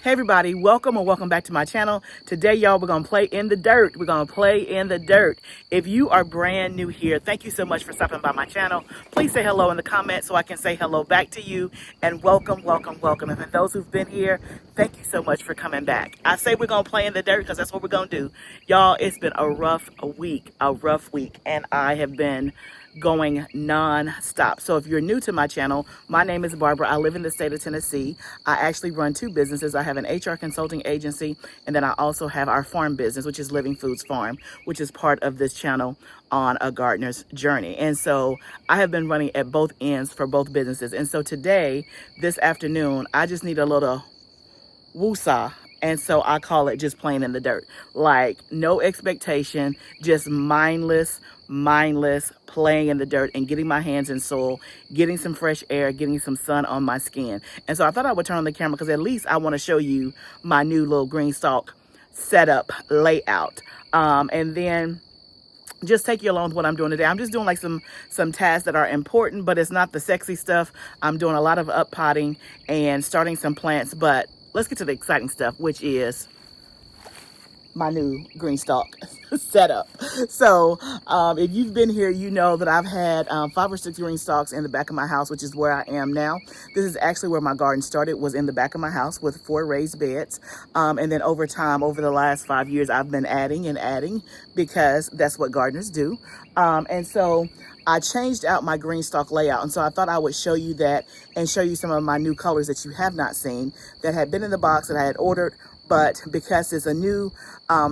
Hey everybody, welcome or welcome back to my channel. Today, y'all, we're going to play in the dirt. We're going to play in the dirt. If you are brand new here, thank you so much for stopping by my channel. Please say hello in the comments so I can say hello back to you. And welcome, welcome, welcome. And for those who've been here, thank you so much for coming back. I say we're going to play in the dirt because that's what we're going to do. Y'all, it's been a rough week. And I have been going non-stop. So if you're new to my channel, my name is Barbara. I live in the state of Tennessee. I actually run two businesses. I have an HR consulting agency, and then I also have our farm business, which is Living Foods Farm, which is part of this channel on a gardener's journey. And so I have been running at both ends for both businesses. And so today, this afternoon, I just need a little woosah. And so I call it just playing in the dirt. Like no expectation, just mindless playing in the dirt and getting my hands in soil, getting some fresh air, getting some sun on my skin. And so I thought I would turn on the camera because at least I want to show you my new little Greenstalk setup layout. And then just take you along with what I'm doing today. I'm just doing like some tasks that are important, but it's not the sexy stuff. I'm doing a lot of up potting and starting some plants, but let's get to the exciting stuff, which is my new Greenstalk setup. So if you've been here, you know that I've had 5 or 6 Greenstalks in the back of my house, which is where I am now. This is actually where my garden started, was in the back of my house with 4 raised beds. And then over time, over the last 5 years, I've been adding and adding because that's what gardeners do. And so I changed out my Greenstalk layout. And so I thought I would show you that and show you some of my new colors that you have not seen that had been in the box that I had ordered. But because it's a new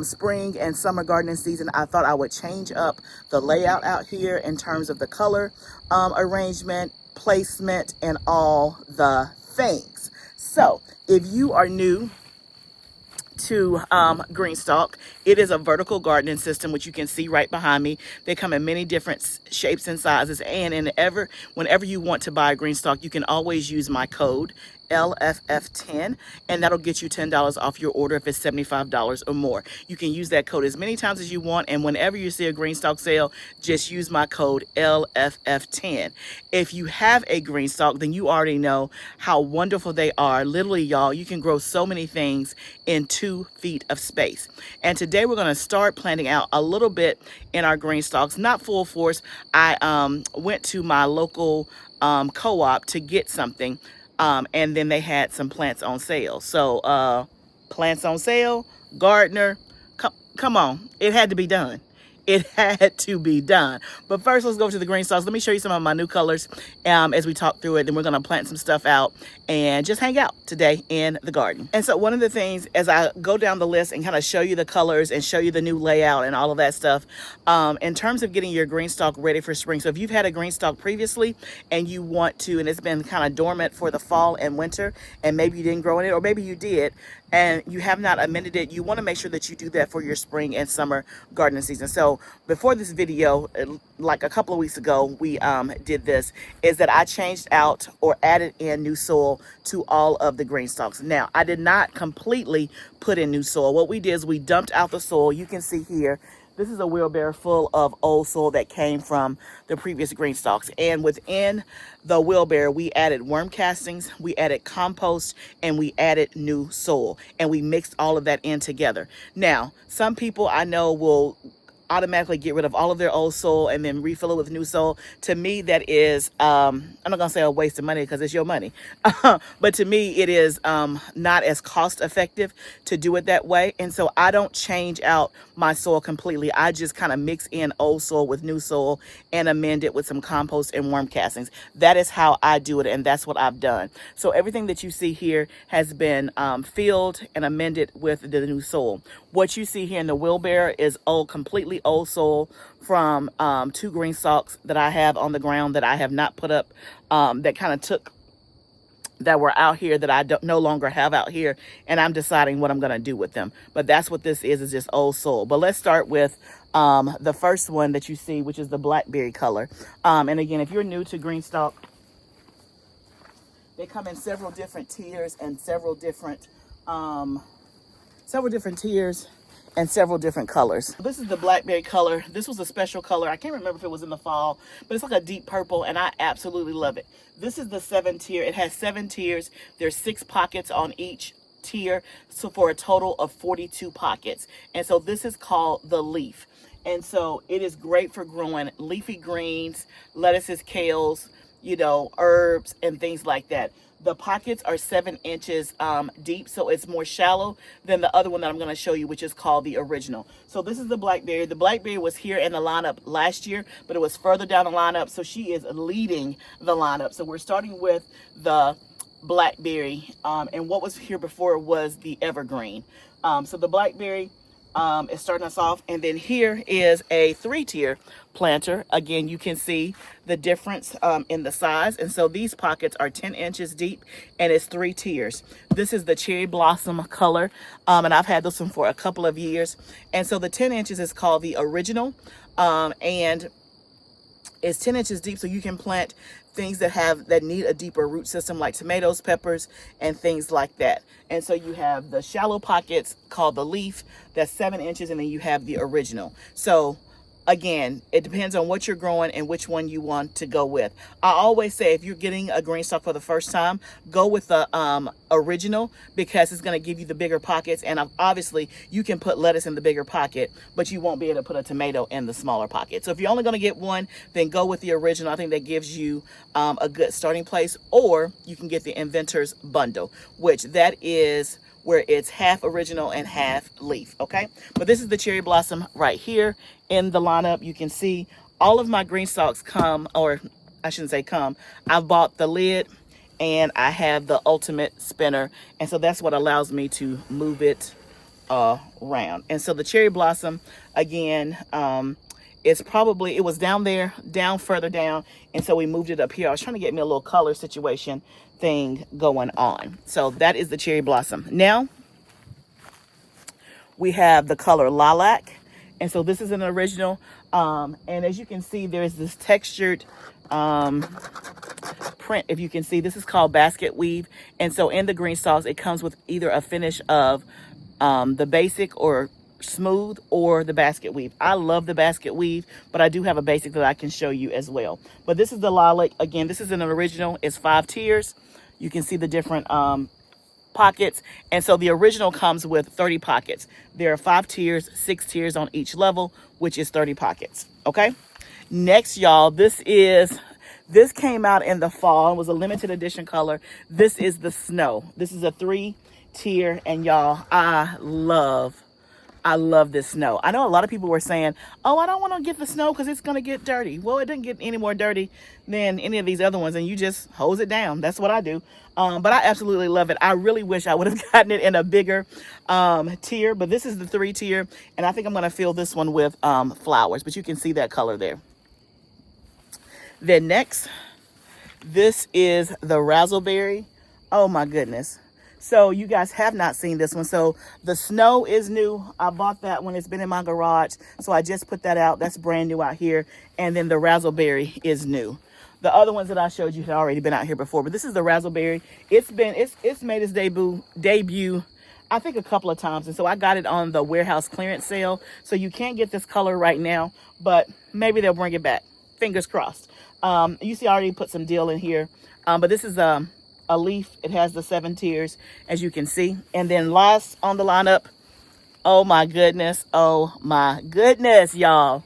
spring and summer gardening season, I thought I would change up the layout out here in terms of the color arrangement, placement, and all the things. So if you are new to Greenstalk, it is a vertical gardening system, which you can see right behind me. They come in many different shapes and sizes, and whenever you want to buy a Greenstalk, you can always use my code LFF10, and that'll get you $10 off your order if it's $75 or more. You can use that code as many times as you want, and whenever you see a Greenstalk sale, just use my code LFF10. If you have a Greenstalk, then you already know how wonderful they are. Literally, y'all, you can grow so many things in 2 feet of space. And today we're going to start planting out a little bit in our Greenstalks, not full force. I went to my local co-op to get something. And then they had some plants on sale. So plants on sale, gardener, come on, it had to be done. It had to be done. But first, let's go to the Greenstalks. Let me show you some of my new colors as we talk through it. Then we're going to plant some stuff out and just hang out today in the garden. And so one of the things, as I go down the list and kind of show you the colors and show you the new layout and all of that stuff, in terms of getting your Greenstalk ready for spring. So if you've had a Greenstalk previously and you want to, and it's been kind of dormant for the fall and winter, and maybe you didn't grow in it, or maybe you did, and you have not amended it, you want to make sure that you do that for your spring and summer gardening season. So before this video, like a couple of weeks ago, we did this, is that I changed out or added in new soil to all of the Greenstalks. Now, I did not completely put in new soil. What we did is we dumped out the soil. You can see here, this is a wheelbarrow full of old soil that came from the previous Greenstalks. And within the wheelbarrow, we added worm castings, we added compost, and we added new soil. And we mixed all of that in together. Now, some people I know will automatically get rid of all of their old soil and then refill it with new soil. To me, that is, I'm not gonna say a waste of money because it's your money, but to me, it is not as cost effective to do it that way. And so I don't change out my soil completely. I just kind of mix in old soil with new soil and amend it with some compost and worm castings. That is how I do it, and that's what I've done. So everything that you see here has been filled and amended with the new soil. What you see here in the wheelbarrow is completely old soil from 2 Greenstalks that I have on the ground that I have not put up, that were out here that I no longer have out here, and I'm deciding what I'm going to do with them. But that's what this is just old soil. But let's start with the first one that you see, which is the blackberry color. And again, if you're new to Greenstalk, they come in several different tiers and several different tiers and several different colors. This is the blackberry color. This was a special color. I can't remember if it was in the fall, but it's like a deep purple, and I absolutely love it. This is the 7 tier. It has 7 tiers. There's 6 pockets on each tier, so for a total of 42 pockets. And so this is called the leaf. And so it is great for growing leafy greens, lettuces, kales, you know, herbs and things like that. The pockets are 7 inches deep, so it's more shallow than the other one that I'm going to show you, which is called the original. So this is the blackberry. The blackberry was here in the lineup last year, but it was further down the lineup, so she is leading the lineup. So we're starting with the blackberry, and what was here before was the evergreen. So the blackberry is starting us off, and then here is a 3-tier planter. Again, you can see the difference in the size, and so these pockets are 10 inches deep, and it's 3 tiers. This is the cherry blossom color, and I've had this one for a couple of years. And so the 10 inches is called the original, and it's 10 inches deep, so you can plant things that need a deeper root system, like tomatoes, peppers, and things like that. And so you have the shallow pockets called the leaf, that's 7 inches, and then you have the original. So again, it depends on what you're growing and which one you want to go with. I always say, if you're getting a Greenstalk for the first time, go with the original, because it's going to give you the bigger pockets. And obviously you can put lettuce in the bigger pocket, but you won't be able to put a tomato in the smaller pocket. So if you're only going to get one, then go with the original. I think that gives you a good starting place. Or you can get the Inventor's Bundle, which that is where it's half original and half leaf. Okay, but this is the cherry blossom right here in the lineup. You can see all of my Greenstalks come, or I shouldn't say come, I've bought the lid and I have the ultimate spinner, and so that's what allows me to move it around. And so the cherry blossom, again, it was down further down, and so we moved it up here. I was trying to get me a little color situation thing going on. So that is the cherry blossom. Now we have the color lilac, and so this is an original, and as you can see, there's this textured print. If you can see, this is called basket weave, and so in the Greenstalks it comes with either a finish of the basic or smooth, or the basket weave. I love the basket weave, but I do have a basic that I can show you as well. But this is the lilac. Again, this is an original. It's 5 tiers. You can see the different pockets, and so the original comes with 30 pockets. There are 5 tiers, 6 tiers on each level, which is 30 pockets. Okay, next, y'all, this This came out in the fall. It was a limited edition color. This is the Snow. This is a 3-tier, and y'all, I love this Snow. I know a lot of people were saying, oh, I don't want to get the Snow because it's going to get dirty. Well, it didn't get any more dirty than any of these other ones, and you just hose it down. That's what I do. But I absolutely love it. I really wish I would have gotten it in a bigger tier, but this is the 3-tier, and I think I'm going to fill this one with flowers, but you can see that color there. Then next, this is the Razzleberry. Oh my goodness. So you guys have not seen this one. So the Snow is new. I bought that one. It's been in my garage. So I just put that out. That's brand new out here. And then the Razzleberry is new. The other ones that I showed you had already been out here before, but this is the Razzleberry. It's made its debut I think a couple of times. And so I got it on the warehouse clearance sale. So you can't get this color right now, but maybe they'll bring it back. Fingers crossed. You see I already put some dill in here. But this is a leaf. It has the 7 tiers, as you can see. And then last on the lineup, oh my goodness, y'all.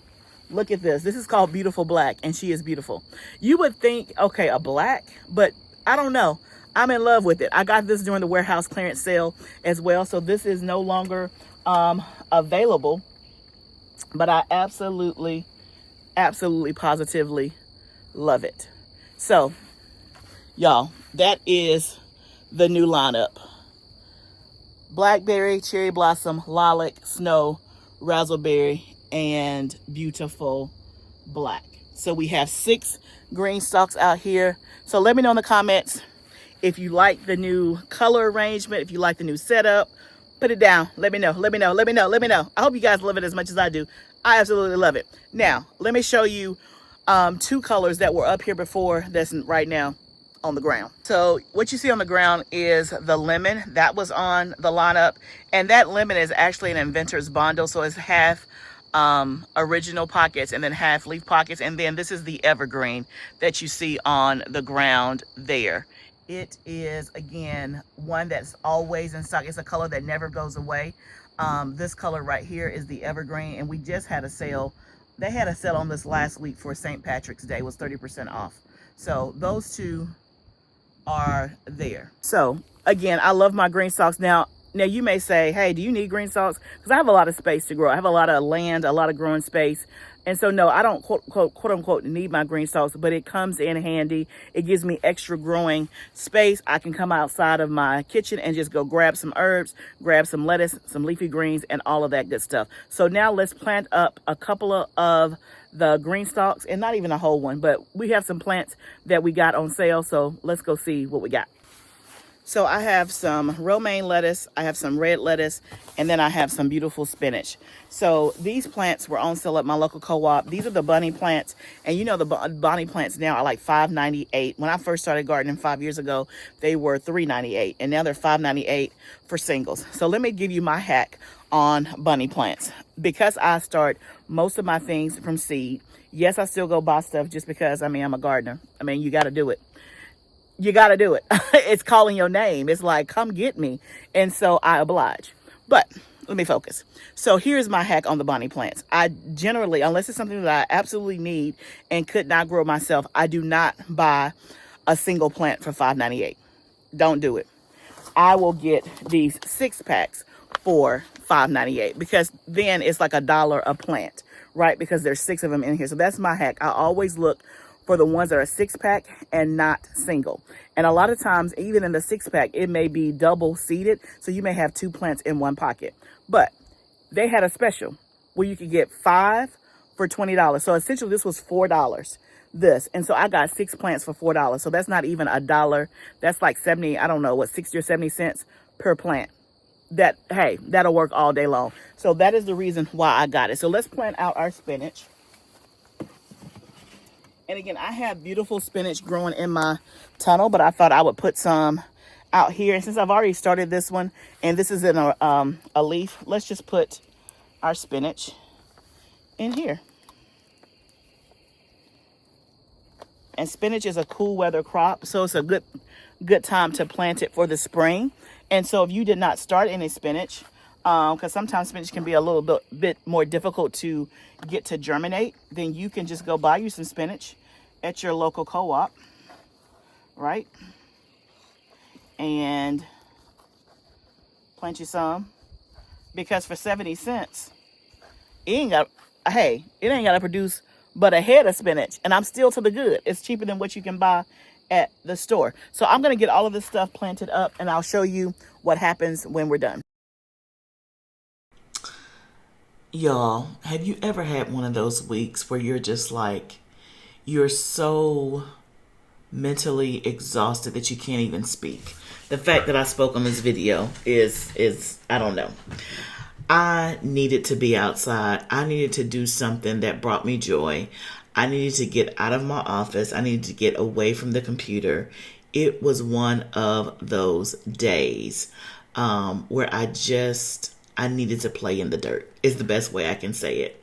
Look at this. This is called Beautiful Black, and she is beautiful. You would think, okay, a black, but I don't know. I'm in love with it. I got this during the warehouse clearance sale as well. So this is no longer available, but I absolutely, positively love it. So y'all, that is the new lineup. Blackberry, cherry blossom, lilac, Snow, razzleberry, and Beautiful Black. So we have 6 Greenstalks out here. So let me know in the comments if you like the new color arrangement, if you like the new setup. Put it down. Let me know. I hope you guys love it as much as I do. I absolutely love it. Now, let me show you 2 colors that were up here before that's right now on the ground. So what you see on the ground is the lemon that was on the lineup, and that lemon is actually an Inventor's Bundle. So it's half original pockets and then half leaf pockets. And then this is the evergreen that you see on the ground there. it is, again, one that's always in stock. It's a color that never goes away. This color right here is the evergreen, and we just had a sale. They had a sale on this last week for St. Patrick's Day. It was 30% off. So those two are there. So again, I love my green stalks. Now you may say, hey, do you need green stalks? Because I have a lot of space to grow. I have a lot of land, a lot of growing space. And so no, I don't quote unquote need my green stalks, but it comes in handy. It gives me extra growing space. I can come outside of my kitchen and just go grab some herbs, grab some lettuce, some leafy greens, and all of that good stuff. So now let's plant up a couple of the green stalks, and not even a whole one, but we have some plants that we got on sale. So let's go see what we got. So I have some romaine lettuce, I have some red lettuce, and then I have some beautiful spinach. So these plants were on sale at my local co-op. These are the bunny plants, and you know the bunny plants now are like $5.98. When I first started gardening 5 years ago, they were $3.98, and now they're $5.98 for singles. So let me give you my hack on bunny plants. Because I start most of my things from seed, yes, I still go buy stuff just because, I'm a gardener. You got to do it. You got to do it. It's calling your name. It's like, come get me. And so I oblige. But let me focus. So here's my hack on the bunny plants. I generally, unless it's something that I absolutely need and could not grow myself, I do not buy a single plant for $5.98. Don't do it. I will get these 6-packs for $5.98 because then it's like $1 a plant, right? Because there's 6 of them in here. So that's my hack. I always look for the ones that are 6-pack and not single. And a lot of times, even in the 6-pack, it may be double seeded. So you may have 2 plants in one pocket. But they had a special where you could get 5 for $20. So essentially this was $4. And so I got 6 plants for $4. So that's not even $1. That's like 70, I don't know what, 60 or 70 cents per plant. That, hey, that'll work all day long. So that is the reason why I got it. So let's plant out our spinach. And again, I have beautiful spinach growing in my tunnel, but I thought I would put some out here. And since I've already started this one, and this is in a leaf, let's just put our spinach in here. And spinach is a cool weather crop, so it's a good time to plant it for the spring. And so if you did not start any spinach, because sometimes spinach can be a little bit more difficult to get to germinate, then you can just go buy you some spinach at your local co-op, right? And plant you some, because for 70 cents, it ain't got to produce but a head of spinach, and I'm still to the good. It's cheaper than what you can buy at the store. So I'm going to get all of this stuff planted up, and I'll show you what happens when we're done. Y'all, have you ever had one of those weeks where you're just like, you're so mentally exhausted that you can't even speak? The fact that I spoke on this video is I don't know. I needed to be outside. I needed to do something that brought me joy. I needed to get out of my office. I needed to get away from the computer. It was one of those days where I needed to play in the dirt, is the best way I can say it.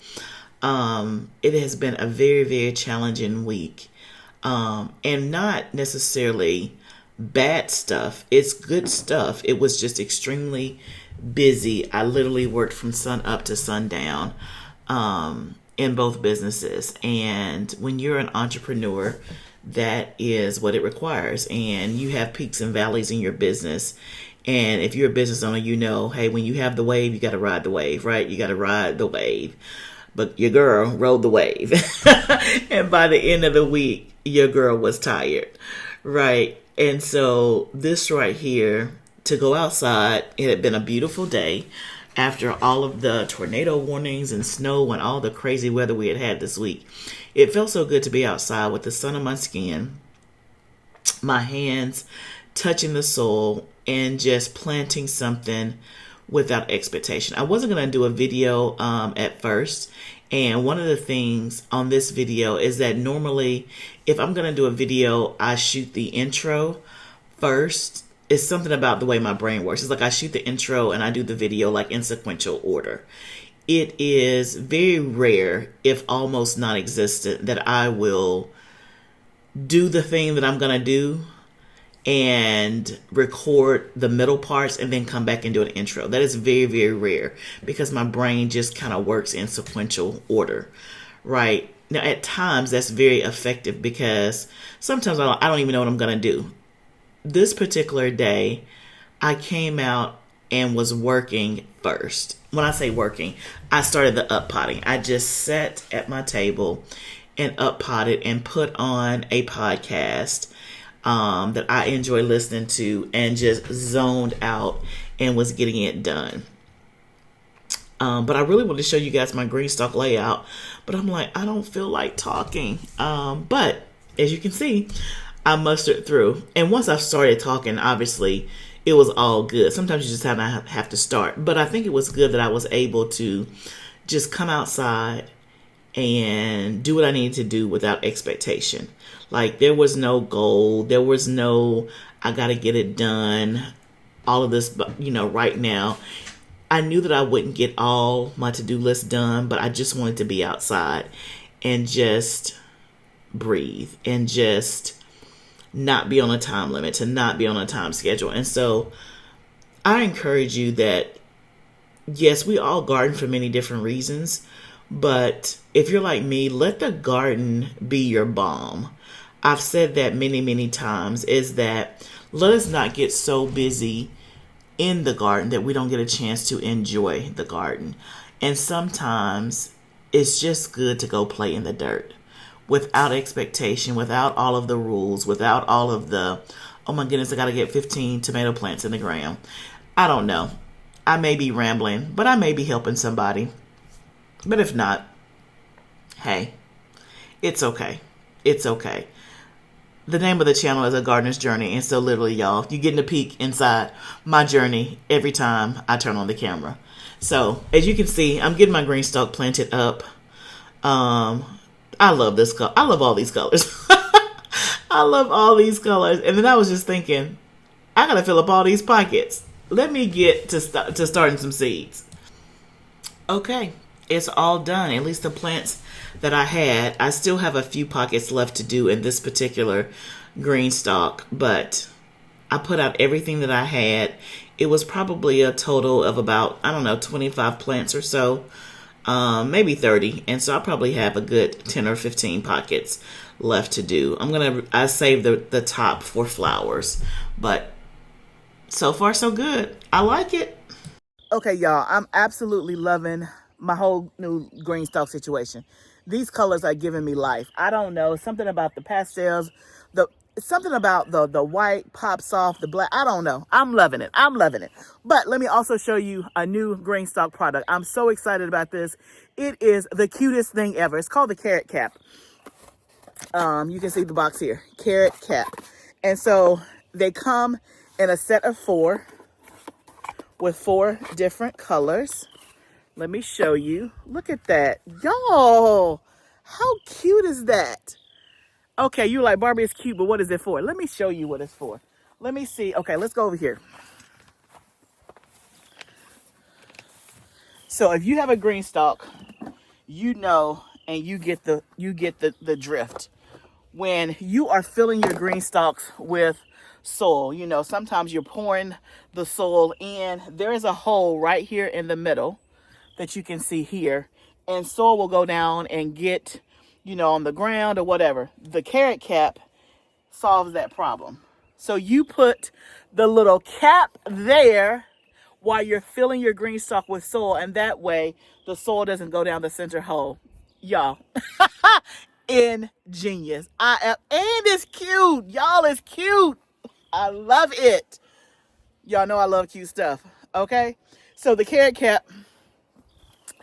It has been a very, very challenging week. And not necessarily bad stuff. It's good stuff. It was just extremely busy. I literally worked from sun up to sundown in both businesses. And when you're an entrepreneur, that is what it requires. And you have peaks and valleys in your business. And if you're a business owner, you know, hey, when you have the wave, you got to ride the wave, right? You got to ride the wave. But your girl rode the wave. And by the end of the week, your girl was tired, right? And so this right here, to go outside, it had been a beautiful day after all of the tornado warnings and snow and all the crazy weather we had this week. It felt so good to be outside with the sun on my skin, my hands touching the soil, and just planting something without expectation. I wasn't going to do a video at first. And one of the things on this video is that normally if I'm going to do a video, I shoot the intro first. It's something about the way my brain works. It's like I shoot the intro and I do the video like in sequential order. It is very rare, if almost non-existent, that I will do the thing that I'm going to do and record the middle parts and then come back and do an intro. That is very, very rare because my brain just kind of works in sequential order, right? Now, at times that's very effective because sometimes I don't even know what I'm going to do. This particular day, I came out and was working first. When I say working, I started the up potting. I just sat at my table and up potted and put on a podcast that I enjoy listening to and just zoned out and was getting it done. But I really want to show you guys my Greenstalk layout, but I'm like, I don't feel like talking. But as you can see, I mustered through. And once I started talking, obviously, it was all good. Sometimes you just have to start. But I think it was good that I was able to just come outside and do what I needed to do without expectation. Like, there was no goal. There was no, I got to get it done. All of this, right now. I knew that I wouldn't get all my to-do list done, but I just wanted to be outside and just breathe and just not be on a time limit, to not be on a time schedule. And so I encourage you that, yes, we all garden for many different reasons, but if you're like me, let the garden be your balm. I've said that many, many times, is that let us not get so busy in the garden that we don't get a chance to enjoy the garden. And sometimes it's just good to go play in the dirt without expectation, without all of the rules, without all of the, oh my goodness, I got to get 15 tomato plants in the ground. I don't know. I may be rambling, but I may be helping somebody. But if not, hey, it's okay. It's okay. The name of the channel is A Gardener's Journey. And so literally, y'all, you're getting a peek inside my journey every time I turn on the camera. So as you can see, I'm getting my Greenstalk planted up. I love this color. I love all these colors. I love all these colors. And then I was just thinking, I got to fill up all these pockets. Let me get to starting some seeds. Okay, it's all done. At least the plants that I had. I still have a few pockets left to do in this particular Greenstalk, but I put out everything that I had. It was probably a total of about, 25 plants or so, maybe 30. And so I probably have a good 10 or 15 pockets left to do. I saved the top for flowers, but so far so good. I like it. Okay, y'all, I'm absolutely loving my whole new Greenstalk situation. These colors are giving me life. I don't know, something about the pastels, something about the white pops off the black. I don't know. I'm loving it. I'm loving it. But let me also show you a new Greenstalk product. I'm so excited about this. It is the cutest thing ever. It's called the Carrot Cap. You can see the box here, Carrot Cap. And so they come in a set of 4 with 4 different colors. Let me show you. Look at that. Y'all, how cute is that? Okay, you're like, Barbie, it's cute, but what is it for? Let me show you what it's for. Let me see. Okay, let's go over here. So if you have a Greenstalk, you know, and you get the drift. When you are filling your Greenstalks with soil, sometimes you're pouring the soil in. There is a hole right here in the middle that you can see here, and soil will go down and get, on the ground or whatever. The Carrot Cap solves that problem. So you put the little cap there while you're filling your Greenstalk with soil, and that way the soil doesn't go down the center hole. Y'all, ingenious. And it's cute. Y'all, it's cute. I love it. Y'all know I love cute stuff. Okay, so the Carrot Cap,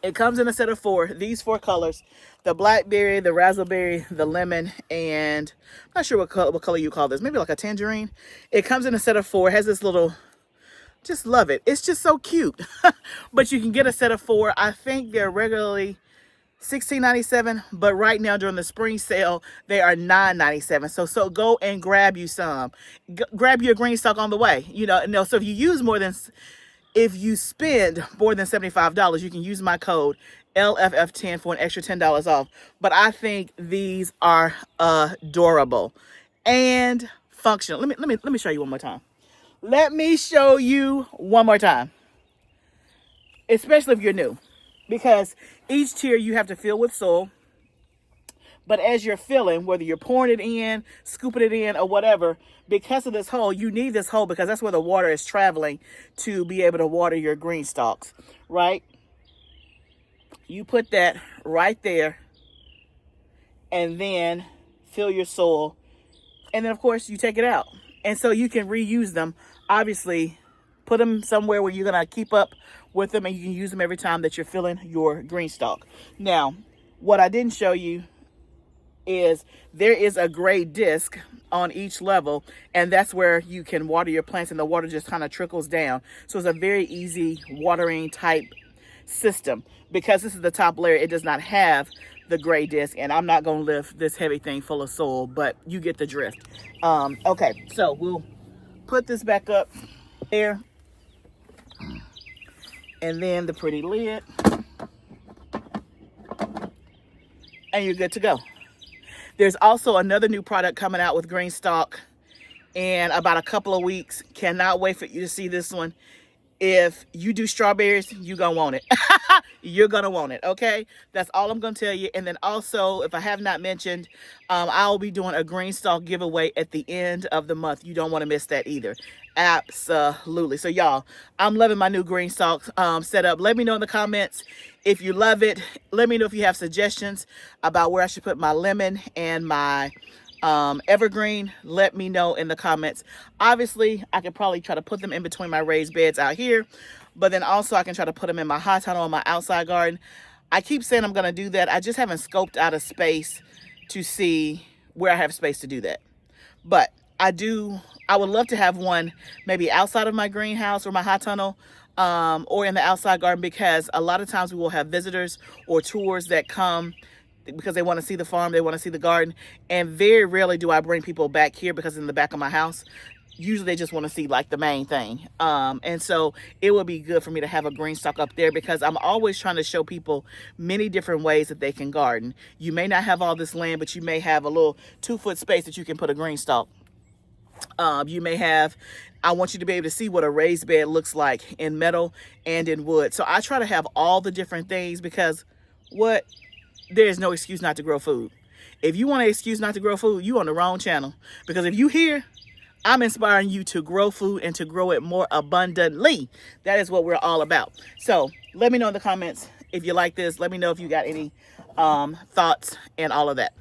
it comes in a set of 4, these 4 colors: the blackberry, the raspberry, the lemon, and I'm not sure what color you call this, maybe like a tangerine. It comes in a set of 4, it has this little, just love it. It's just so cute. But you can get a set of 4. I think they're regularly $16.97, but right now during the spring sale, they are $9.97. So go and grab you some. Grab your Greenstalk on the way. So if you spend more than $75, you can use my code LFF10 for an extra $10 off. But I think these are adorable and functional. Let me show you one more time. Let me show you one more time. Especially if you're new, because each tier you have to fill with soil. But as you're filling, whether you're pouring it in, scooping it in, or whatever, because of this hole, you need this hole because that's where the water is traveling to be able to water your green stalks, right? You put that right there and then fill your soil. And then, of course, you take it out. And so you can reuse them. Obviously, put them somewhere where you're going to keep up with them and you can use them every time that you're filling your green stalk. Now, what I didn't show you is there is a gray disc on each level, and that's where you can water your plants and the water just kind of trickles down. So it's a very easy watering type system. Because this is the top layer, it does not have the gray disc, and I'm not going to lift this heavy thing full of soil, but you get the drift. Okay, so we'll put this back up there, and then the pretty lid, and you're good to go. There's also another new product coming out with Greenstalk in about a couple of weeks. Cannot wait for you to see this one. If you do strawberries, you're going to want it. You're going to want it, okay? That's all I'm going to tell you. And then also, if I have not mentioned, I'll be doing a Greenstalk giveaway at the end of the month. You don't want to miss that either. Absolutely. So, y'all, I'm loving my new Greenstalk setup. Let me know in the comments if you love it. Let me know if you have suggestions about where I should put my lemon and my evergreen. Let me know in the comments. Obviously, I could probably try to put them in between my raised beds out here, but then also I can try to put them in my hot tunnel in my outside garden. I keep saying I'm going to do that. I just haven't scoped out a space to see where I have space to do that. But I would love to have one maybe outside of my greenhouse or my hot tunnel, or in the outside garden, because a lot of times we will have visitors or tours that come because they want to see the farm, they want to see the garden, and very rarely do I bring people back here because in the back of my house, usually they just want to see like the main thing. And so it would be good for me to have a Greenstalk up there because I'm always trying to show people many different ways that they can garden. You may not have all this land, but you may have a little 2-foot space that you can put a Greenstalk. You may have, I want you to be able to see what a raised bed looks like in metal and in wood. So I try to have all the different things because there is no excuse not to grow food. If you want an excuse not to grow food, you on the wrong channel. Because if you here, I'm inspiring you to grow food and to grow it more abundantly. That is what we're all about. So let me know in the comments if you like this. Let me know if you got any thoughts and all of that.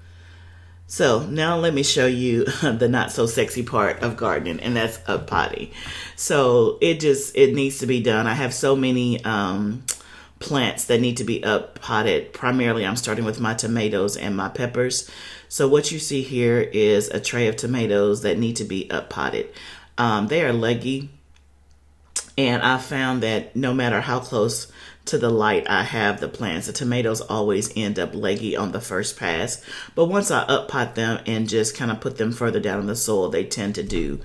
So now let me show you the not so sexy part of gardening, and that's up potting. So it needs to be done. I have so many plants that need to be up potted. Primarily, I'm starting with my tomatoes and my peppers. So what you see here is a tray of tomatoes that need to be up potted. They are leggy, and I found that no matter how close to the light I have the plants, the tomatoes always end up leggy on the first pass. But once I up pot them and just kind of put them further down in the soil, they tend to do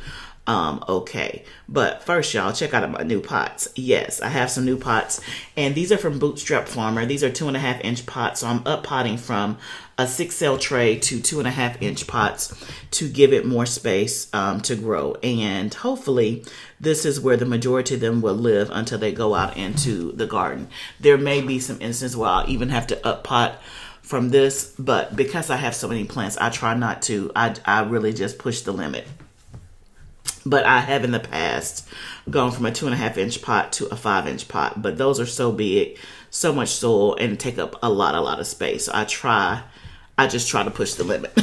okay. But first, y'all, check out my new pots. Yes, I have some new pots, and these are from Bootstrap Farmer. These are 2.5-inch pots. So I'm up potting from a 6-cell tray to 2.5-inch pots to give it more space to grow. And hopefully this is where the majority of them will live until they go out into the garden. There may be some instances where I'll even have to up pot from this, but because I have so many plants, I try not to. I really just push the limit. But I have in the past gone from a 2.5-inch pot to a 5-inch pot. But those are so big, so much soil, and take up a lot of space. So I just try to push the limit.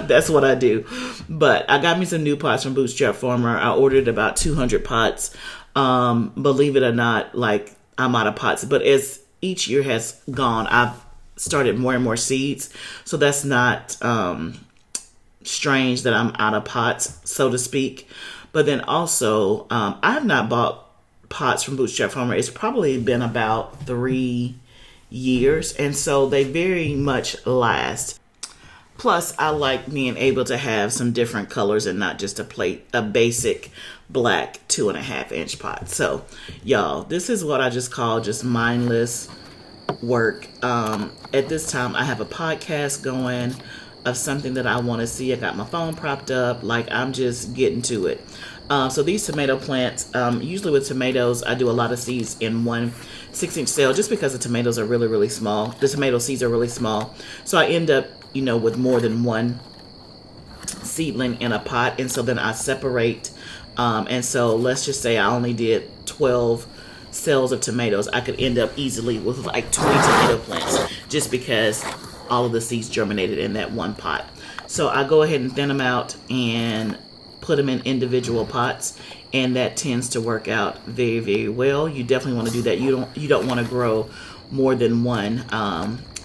That's what I do. But I got me some new pots from Bootstrap Farmer. I ordered about 200 pots. Believe it or not, like, I'm out of pots. But as each year has gone, I've started more and more seeds. So that's not strange that I'm out of pots, so to speak. But then also, I have not bought pots from Bootstrap Farmer. It's probably been about 3 years, and so they very much last. Plus, I like being able to have some different colors and not just a basic black 2.5-inch pot. So, y'all, this is what I just call just mindless work. At this time, I have a podcast going. of something that I want to see. I got my phone propped up, like I'm just getting to it. So these tomato plants, usually with tomatoes, I do a lot of seeds in one 6-inch cell just because the tomatoes are really, really small. The tomato seeds are really small. So I end up, you know, with more than one seedling in a pot. And so then I separate. And so let's just say I only did 12 cells of tomatoes. I could end up easily with like 20 tomato plants just because all of the seeds germinated in that one pot. So I go ahead and thin them out and put them in individual pots, and that tends to work out very, very well. You definitely want to do that. You don't want to grow more than one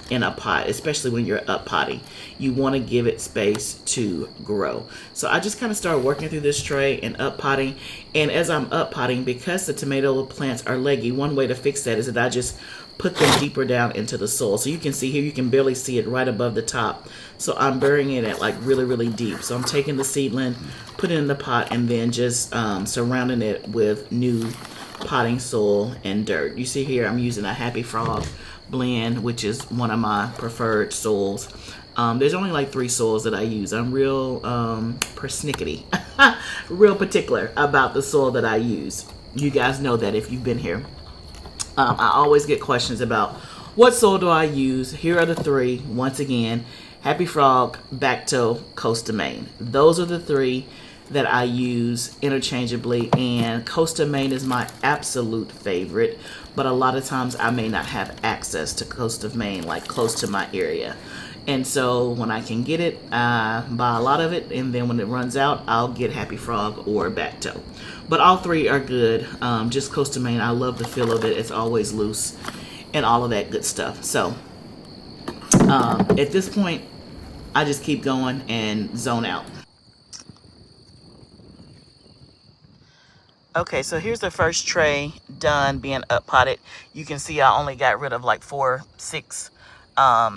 in a pot, especially when you're up potting. You want to give it space to grow. So I just kind of start working through this tray and up potting. And as I'm up potting, because the tomato plants are leggy, one way to fix that is that I just put them deeper down into the soil. So you can see here, you can barely see it right above the top. So I'm burying it at like really, really deep. So I'm taking the seedling, putting it in the pot, and then just surrounding it with new potting soil and dirt. You see here, I'm using a Happy Frog blend, which is one of my preferred soils. There's only like 3 soils that I use. I'm real persnickety, real particular about the soil that I use. You guys know that if you've been here. I always get questions about what soil do I use. Here are the 3. Once again, Happy Frog, Bacto, Costa Maine. Those are the 3 that I use interchangeably, and Costa Maine is my absolute favorite, but a lot of times I may not have access to Costa Maine, like close to my area. And so when I can get it, I buy a lot of it, and then when it runs out, I'll get Happy Frog or Bacto. But all 3 are good. Just Costa Maine, I love the feel of it. It's always loose and all of that good stuff. So at this point, I just keep going and zone out. Okay, so here's the first tray done being up potted. You can see I only got rid of like 4, 6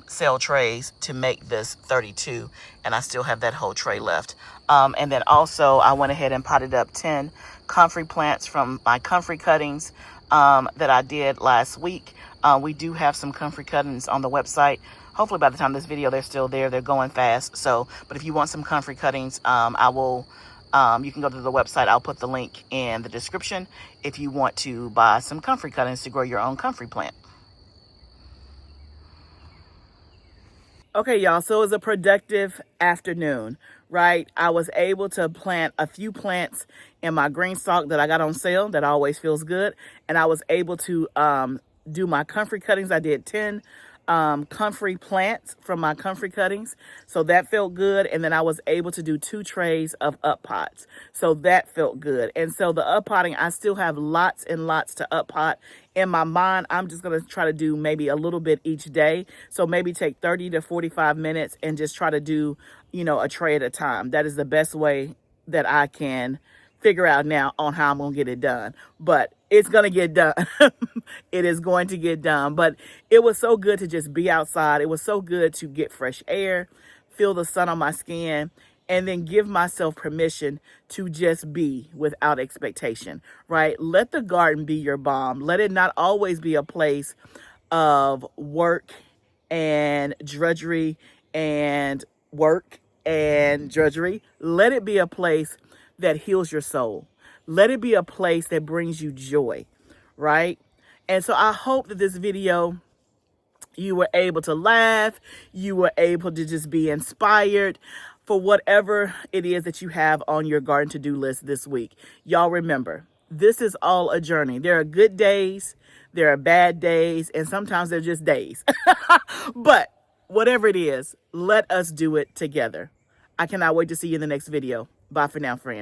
cell trays to make this 32, and I still have that whole tray left. And then also I went ahead and potted up 10 comfrey plants from my comfrey cuttings that I did last week. We do have some comfrey cuttings on the website. Hopefully by the time this video, they're still there. They're going fast. So, but if you want some comfrey cuttings, I will, you can go to the website. I'll put the link in the description if you want to buy some comfrey cuttings to grow your own comfrey plant. Okay, y'all, so it was a productive afternoon, right? I was able to plant a few plants in my Greenstalk that I got on sale. That always feels good. And I was able to do my comfrey cuttings. I did 10 comfrey plants from my comfrey cuttings. So that felt good. And then I was able to do 2 trays of up pots. So that felt good. And so the up potting, I still have lots and lots to up pot. In my mind, I'm just going to try to do maybe a little bit each day. So maybe take 30 to 45 minutes and just try to do, you know, a tray at a time. That is the best way that I can figure out now on how I'm going to get it done. But it's going to get done. It is going to get done. But it was so good to just be outside. It was so good to get fresh air, feel the sun on my skin, and then give myself permission to just be without expectation, right? Let the garden be your balm. Let it not always be a place of work and drudgery and work and drudgery. Let it be a place that heals your soul. Let it be a place that brings you joy, right? And so I hope that this video, you were able to laugh, you were able to just be inspired for whatever it is that you have on your garden to-do list this week. Y'all remember, this is all a journey. There are good days, there are bad days, and sometimes they're just days. But whatever it is, let us do it together. I cannot wait to see you in the next video. Bye for now, friends.